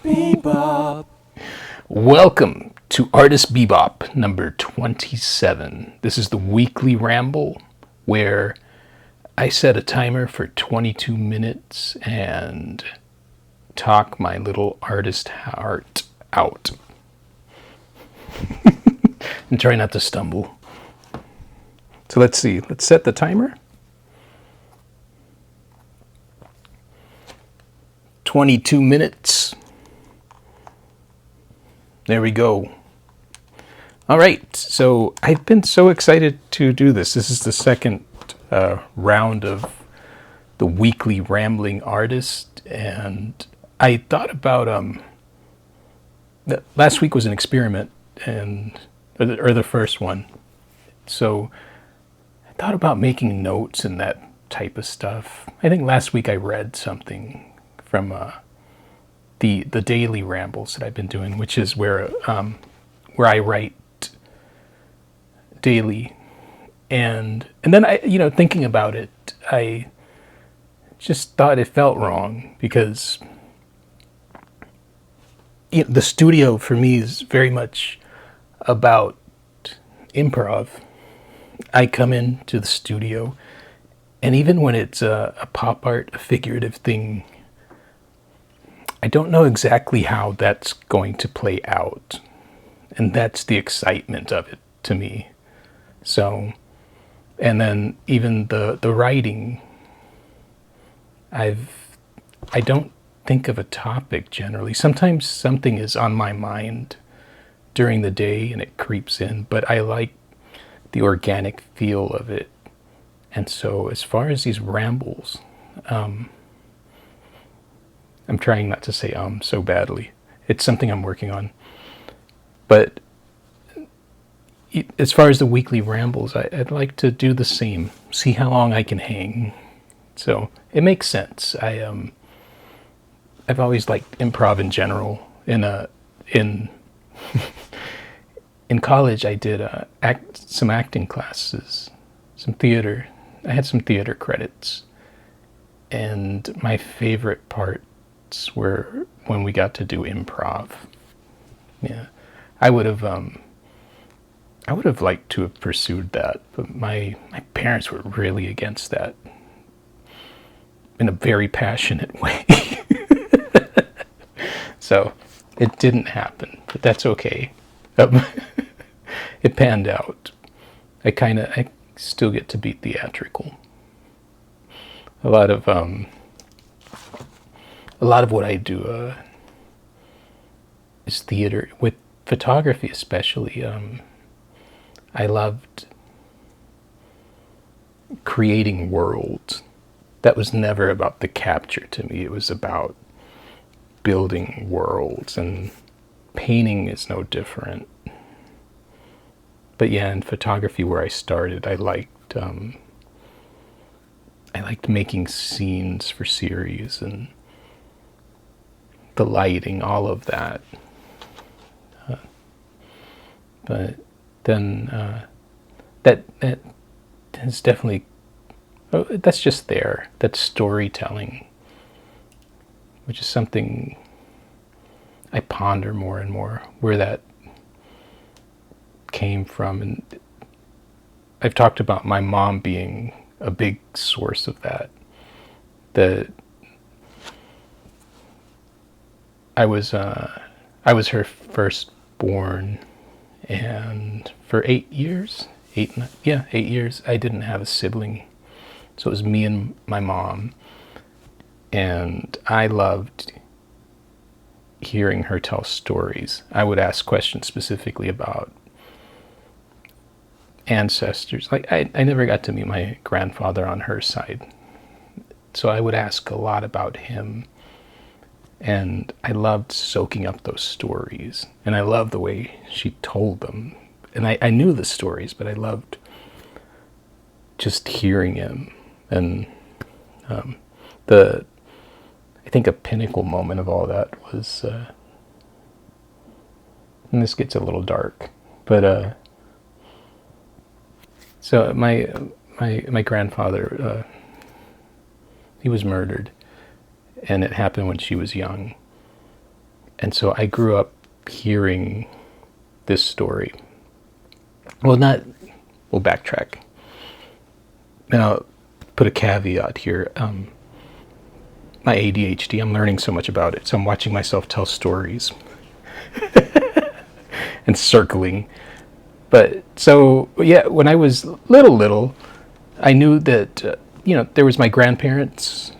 Bebop. Welcome to Artist Bebop number 27. This is the weekly ramble where I set a timer for 22 minutes and talk my little artist heart out. And try not to stumble. So let's see. Let's set the timer. 22 minutes. There we go. All right. So I've been so excited to do this. This is the second round of the weekly rambling artist. And I thought about last week was an experiment, or the first one. So I thought about making notes and that type of stuff. I think last week I read something from the daily rambles that I've been doing, which is where I write daily, and then I, thinking about it, I just thought it felt wrong because the studio for me is very much about improv. I come into the studio, and even when it's a pop art, a figurative thing, I don't know exactly how that's going to play out. And that's the excitement of it to me. So, and then even the writing, I don't think of a topic generally. Sometimes something is on my mind during the day and it creeps in, but I like the organic feel of it. And so as far as these rambles, I'm trying not to say so badly. It's something I'm working on. But as far as the weekly rambles, I'd like to do the same. See how long I can hang. So it makes sense. I've always liked improv in general. In college, I did some acting classes, some theater. I had some theater credits, and my favorite parts were when we got to do improv. Yeah, I would have liked to have pursued that, but my parents were really against that in a very passionate way. So it didn't happen, but that's okay. It panned out. I still get to be theatrical. A lot of what I do is theater, with photography especially. I loved creating worlds. That was never about the capture to me. It was about building worlds, and painting is no different. But yeah, in photography, where I started, I liked making scenes for series and the lighting, all of that. But then that is definitely, that's just there. That's storytelling, which is something I ponder more and more, where that came from. And I've talked about my mom being a big source of that. I was her firstborn, and for 8 years, 8 years, I didn't have a sibling. So it was me and my mom, and I loved hearing her tell stories. I would ask questions specifically about ancestors. Like I never got to meet my grandfather on her side, so I would ask a lot about him. And I loved soaking up those stories. And I loved the way she told them. And I knew the stories, but I loved just hearing him. And I think a pinnacle moment of all that was, and this gets a little dark, but so my grandfather, he was murdered. And it happened when she was young. And so I grew up hearing this story. Well, we'll backtrack. And I'll put a caveat here. My ADHD, I'm learning so much about it. So I'm watching myself tell stories and circling. But so, yeah, when I was little, I knew that, there was my grandparents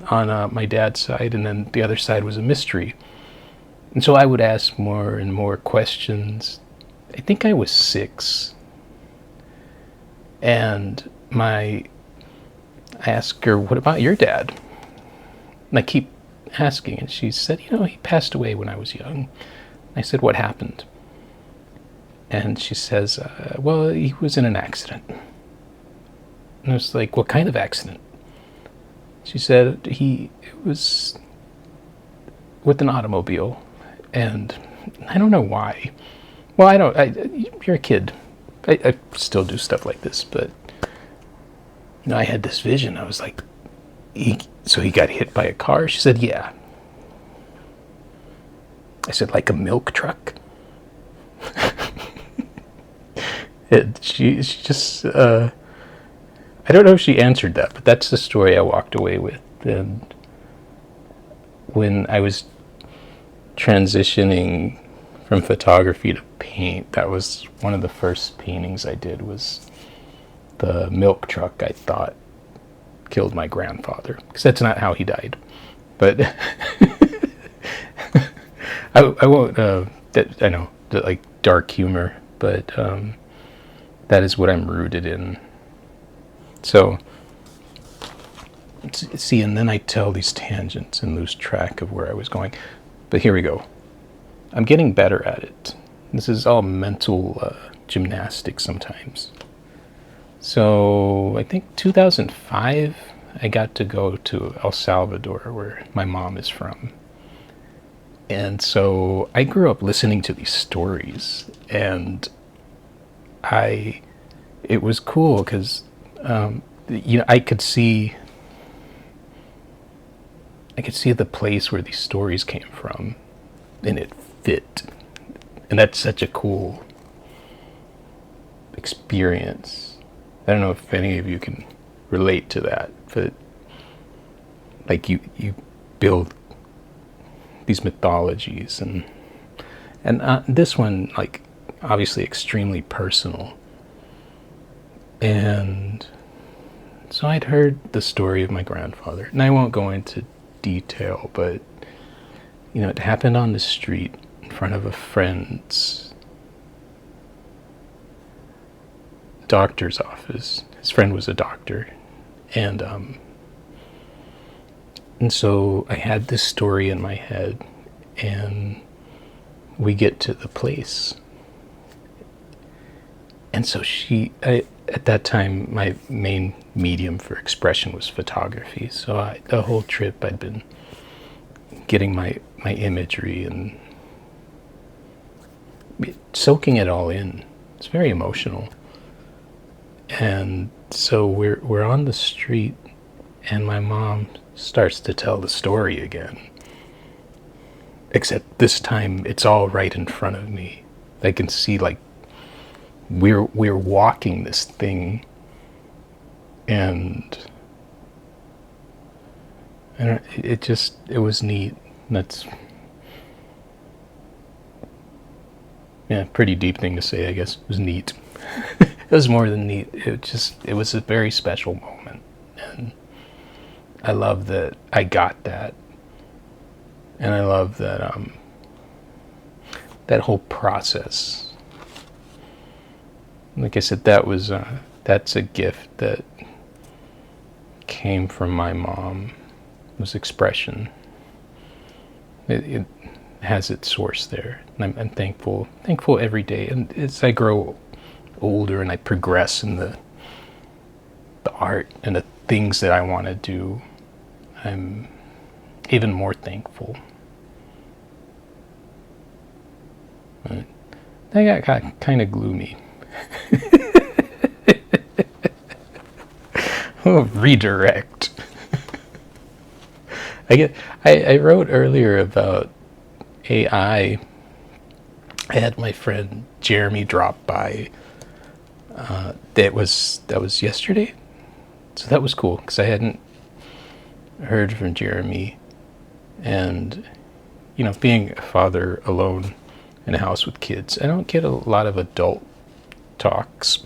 on my dad's side, and then the other side was a mystery. And so I would ask more and more questions. I think I was 6. And I asked her, what about your dad? And I keep asking, and she said, he passed away when I was young. I said, what happened? And she says, well, he was in an accident. And I was like, what kind of accident? She said, it was with an automobile. And I don't know why. Well, you're a kid. I still do stuff like this, but, I had this vision. I was like, so he got hit by a car? She said, yeah. I said, like a milk truck? She just, I don't know if she answered that, but that's the story I walked away with. And when I was transitioning from photography to paint, that was one of the first paintings I did, was the milk truck I thought killed my grandfather, because that's not how he died. But I won't, I know, like dark humor, but that is what I'm rooted in. So, see, and then I tell these tangents and lose track of where I was going. But here we go. I'm getting better at it. This is all mental gymnastics sometimes. So I think 2005, I got to go to El Salvador, where my mom is from. And so I grew up listening to these stories, and it was cool because, I could see the place where these stories came from, and it fit. And that's such a cool experience. I don't know if any of you can relate to that, but like you build these mythologies, and this one, like, obviously extremely personal. And so I'd heard the story of my grandfather, and I won't go into detail, but it happened on the street in front of a friend's doctor's office. His friend was a doctor, and so I had this story in my head, and we get to the place, and so at that time, my main medium for expression was photography. So the whole trip, I'd been getting my imagery and soaking it all in. It's very emotional. And so we're on the street, and my mom starts to tell the story again. Except this time, it's all right in front of me. I can see, like, we're walking this thing, and it was neat. That's, pretty deep thing to say, I guess. It was neat. It was more than neat. It was a very special moment, and I love that I got that, and I love that that whole process. Like I said, that's a gift that came from my mom. It was expression. It has its source there, and I'm thankful every day. And as I grow older and I progress in the art and the things that I want to do, I'm even more thankful. But that got kind of gloomy. Redirect. I wrote earlier about AI, I had my friend Jeremy drop by. That was yesterday, so that was cool because I hadn't heard from Jeremy, and being a father alone in a house with kids, I don't get a lot of adult talks.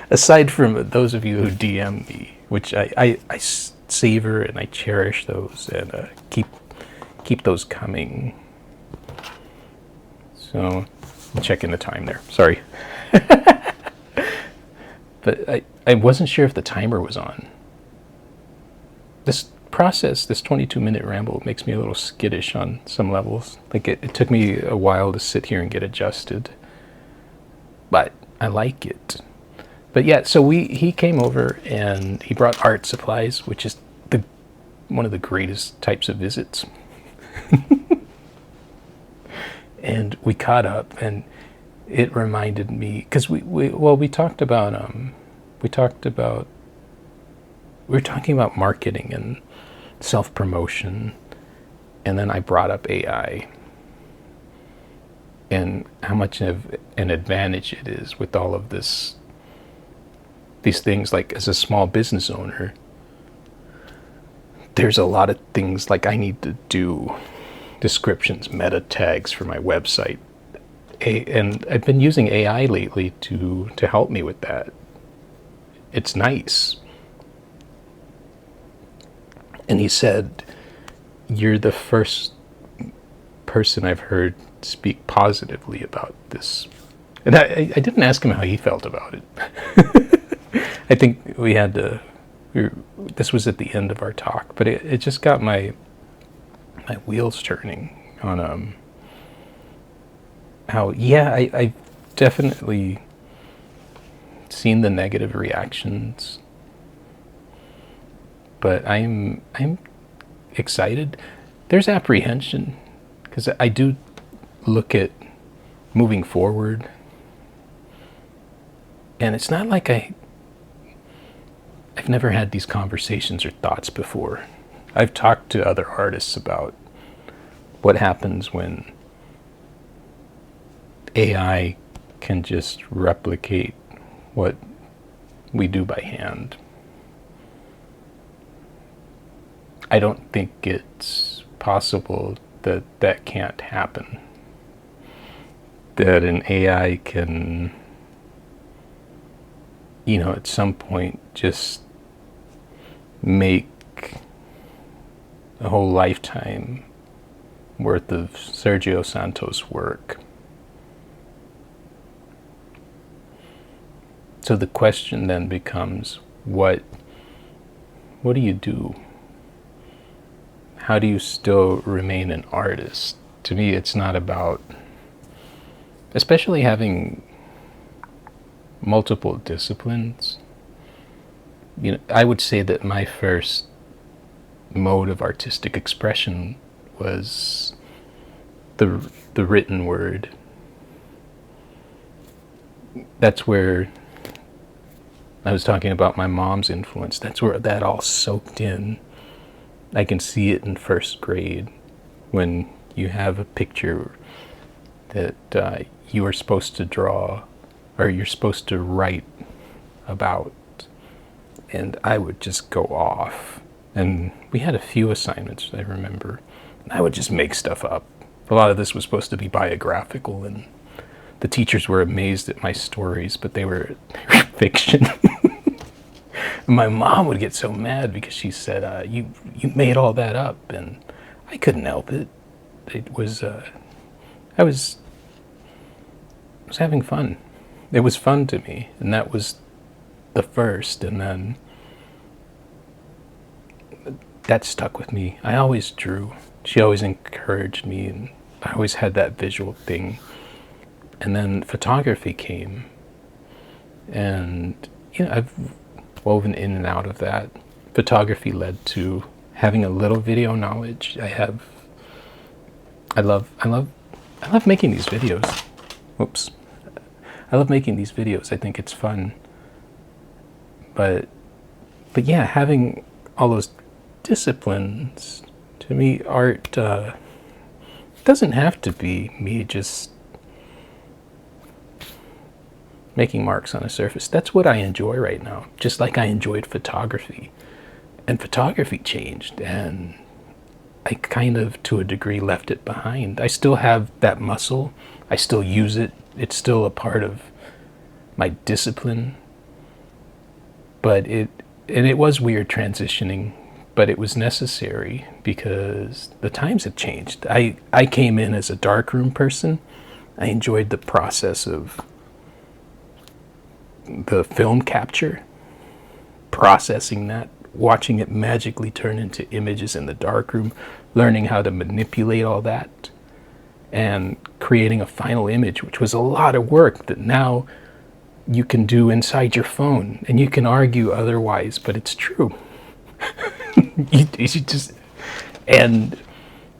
Aside from those of you who DM me, which I savor and I cherish those, and keep those coming. So I'm checking the time there. Sorry. But I wasn't sure if the timer was on. This 22-minute ramble makes me a little skittish on some levels. Like it took me a while to sit here and get adjusted. But I like it. But yeah, so he came over and he brought art supplies, which is one of the greatest types of visits. And we caught up, and it reminded me because we talked about we were talking about marketing and self-promotion, and then I brought up AI and how much of an advantage it is with all of these things. Like, as a small business owner, there's a lot of things like I need to do descriptions, meta tags for my website, and I've been using AI lately to help me with that. It's nice. And he said, "You're the first person I've heard speak positively about this." And I didn't ask him how he felt about it. I think this was at the end of our talk, but it just got my wheels turning on how, yeah, I've definitely seen the negative reactions, but I'm excited. There's apprehension because I do look at moving forward, and it's not like I've never had these conversations or thoughts before. I've talked to other artists about what happens when AI can just replicate what we do by hand. I don't think it's possible that that can't happen. That an AI can, at some point just make a whole lifetime worth of Sergio Santos work. So the question then becomes, what do you do? How do you still remain an artist? To me, it's not about, especially having multiple disciplines. I would say that my first mode of artistic expression was the written word. That's where I was talking about my mom's influence. That's where that all soaked in. I can see it in first grade when you have a picture that you are supposed to draw or you're supposed to write about, and I would just go off. And we had a few assignments, I remember, and I would just make stuff up. A lot of this was supposed to be biographical, and the teachers were amazed at my stories, but they were fiction. My mom would get so mad because she said, you made all that up, and I couldn't help it. It was, I was having fun. It was fun to me, and that was the first, and then that stuck with me. I always drew. She always encouraged me, and I always had that visual thing. And then photography came, and I've woven in and out of that. Photography led to having a little video knowledge. I love making these videos. Whoops. I love making these videos. I think it's fun. But yeah, having all those disciplines To me, art doesn't have to be me just making marks on a surface. That's what I enjoy right now, just like I enjoyed photography. And photography changed, and I kind of, to a degree, left it behind. I still have that muscle. I still use it. It's still a part of my discipline. But it was weird transitioning, but it was necessary because the times had changed. I came in as a darkroom person. I enjoyed the process of the film capture, processing that, watching it magically turn into images in the darkroom, learning how to manipulate all that, and creating a final image, which was a lot of work that now you can do inside your phone, and you can argue otherwise, but it's true. you just, and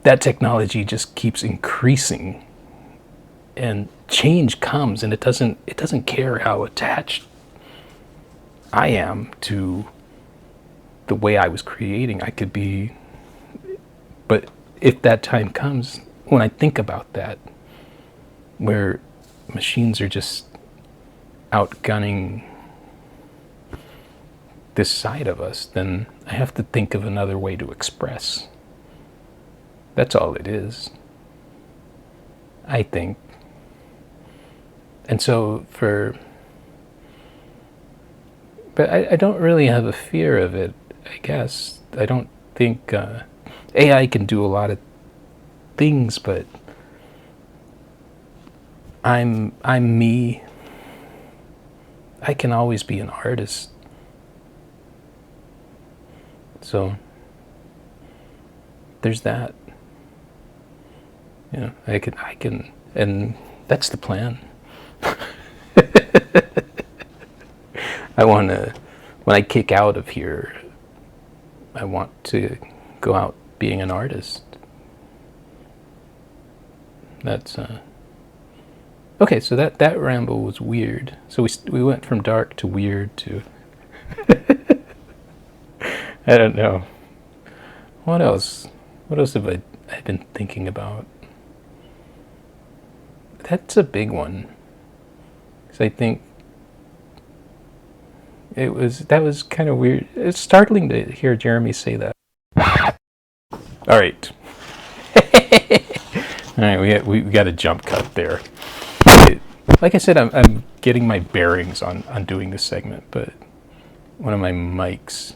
that technology just keeps increasing, and change comes, and it doesn't care how attached I am to the way I was creating. I could be, but if that time comes, when I think about that, where machines are just outgunning this side of us, then I have to think of another way to express. That's all it is, I think. And so but I don't really have a fear of it, I guess. I don't think AI can do a lot of things, but I'm me. I can always be an artist. So there's that. You know, I can, and that's the plan. I want to, when I kick out of here, I want to go out being an artist. That's okay. So that ramble was weird. So we went from dark to weird to I don't know. What else? What else have I've been thinking about? That's a big one. Because I think that was kind of weird. It's startling to hear Jeremy say that. All right. All right, we got a jump cut there. Like I said, I'm getting my bearings on doing this segment, but one of my mics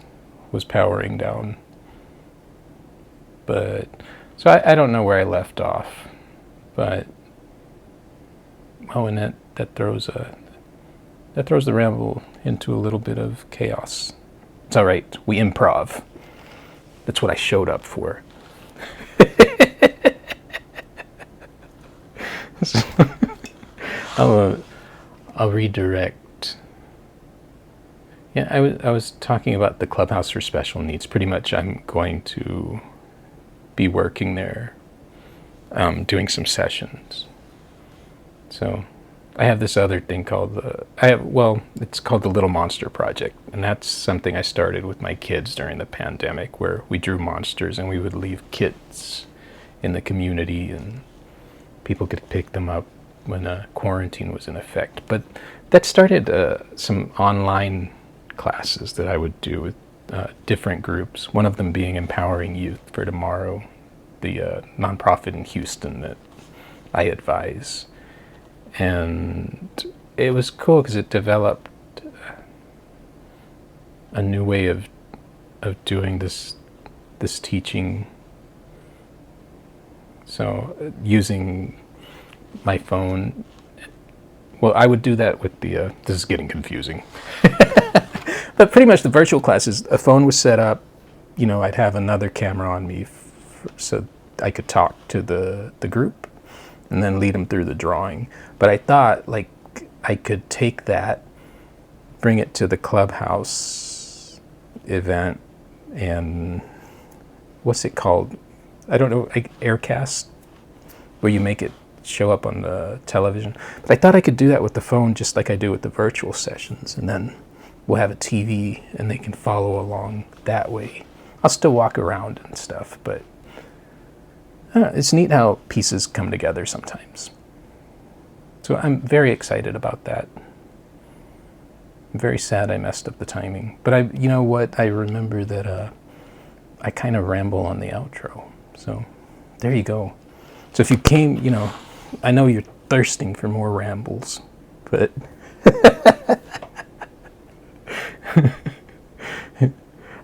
was powering down. But so I don't know where I left off, but and that throws the ramble into a little bit of chaos. It's all right. We improv. That's what I showed up for. I'll redirect. Yeah, I was talking about the clubhouse for special needs. Pretty much, I'm going to be working there, doing some sessions. So I have this other thing called it's called the Little Monster Project, and that's something I started with my kids during the pandemic, where we drew monsters and we would leave kits in the community, and people could pick them up when quarantine was in effect. But that started some online classes that I would do with different groups, one of them being Empowering Youth for Tomorrow, the nonprofit in Houston that I advise. And it was cool because it developed a new way of doing this teaching. So using my phone, well, I would do that with the, this is getting confusing. But pretty much the virtual classes, a phone was set up, I'd have another camera on me so I could talk to the group and then lead them through the drawing. But I thought, I could take that, bring it to the clubhouse event, and what's it called? I don't know, Aircast, where you make it show up on the television. But I thought I could do that with the phone, just like I do with the virtual sessions, and then we'll have a TV and they can follow along that way. I'll still walk around and stuff, but it's neat how pieces come together sometimes. So I'm very excited about that. I'm very sad I messed up the timing. But you know what? I remember that I kind of ramble on the outro. So there you go. So if you came, I know you're thirsting for more rambles, but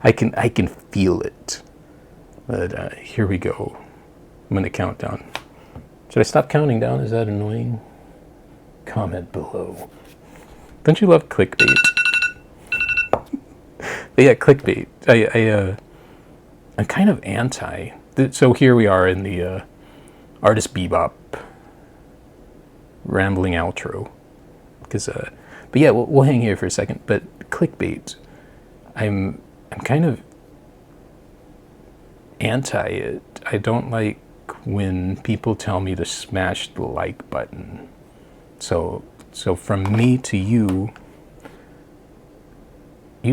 I can feel it. But here we go. I'm going to count down. Should I stop counting down? Is that annoying? Comment below. Don't you love clickbait? But yeah, clickbait. I'm kind of anti. So here we are in the Artist Bebop rambling outro. But yeah, we'll hang here for a second. But clickbait, I'm kind of anti it. I don't like when people tell me to smash the like button. So from me to you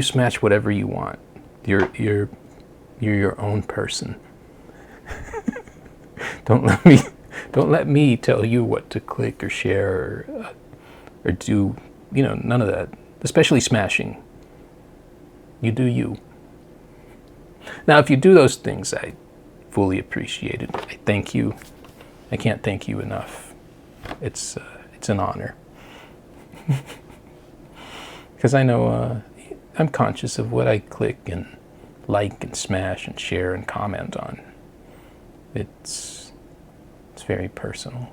smash whatever you want. You're your own person. Don't let me tell you what to click or share or do. None of that. Especially smashing. You do you. Now, if you do those things, I fully appreciate it. I thank you. I can't thank you enough. It's an honor. Because I know I'm conscious of what I click and like and smash and share and comment on. It's very personal.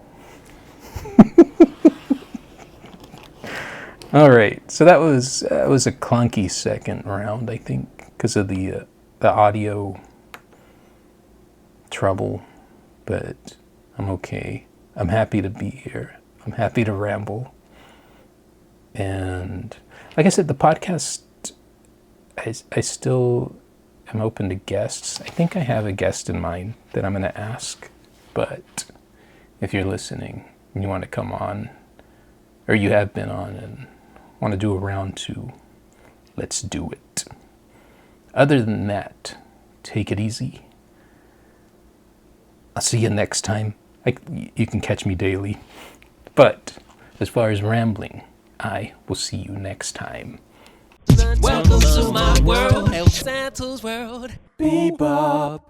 All right, so that was a clunky second round, I think, because of the audio trouble, but I'm okay. I'm happy to be here. I'm happy to ramble. And like I said, the podcast, I still am open to guests. I think I have a guest in mind that I'm going to ask, but if you're listening and you want to come on, or you have been on and want to do a round 2, let's do it. Other than that, take it easy. I'll see you next time. You can catch me daily. But as far as rambling, I will see you next time. Welcome to my world, El Santo's world. Bebop.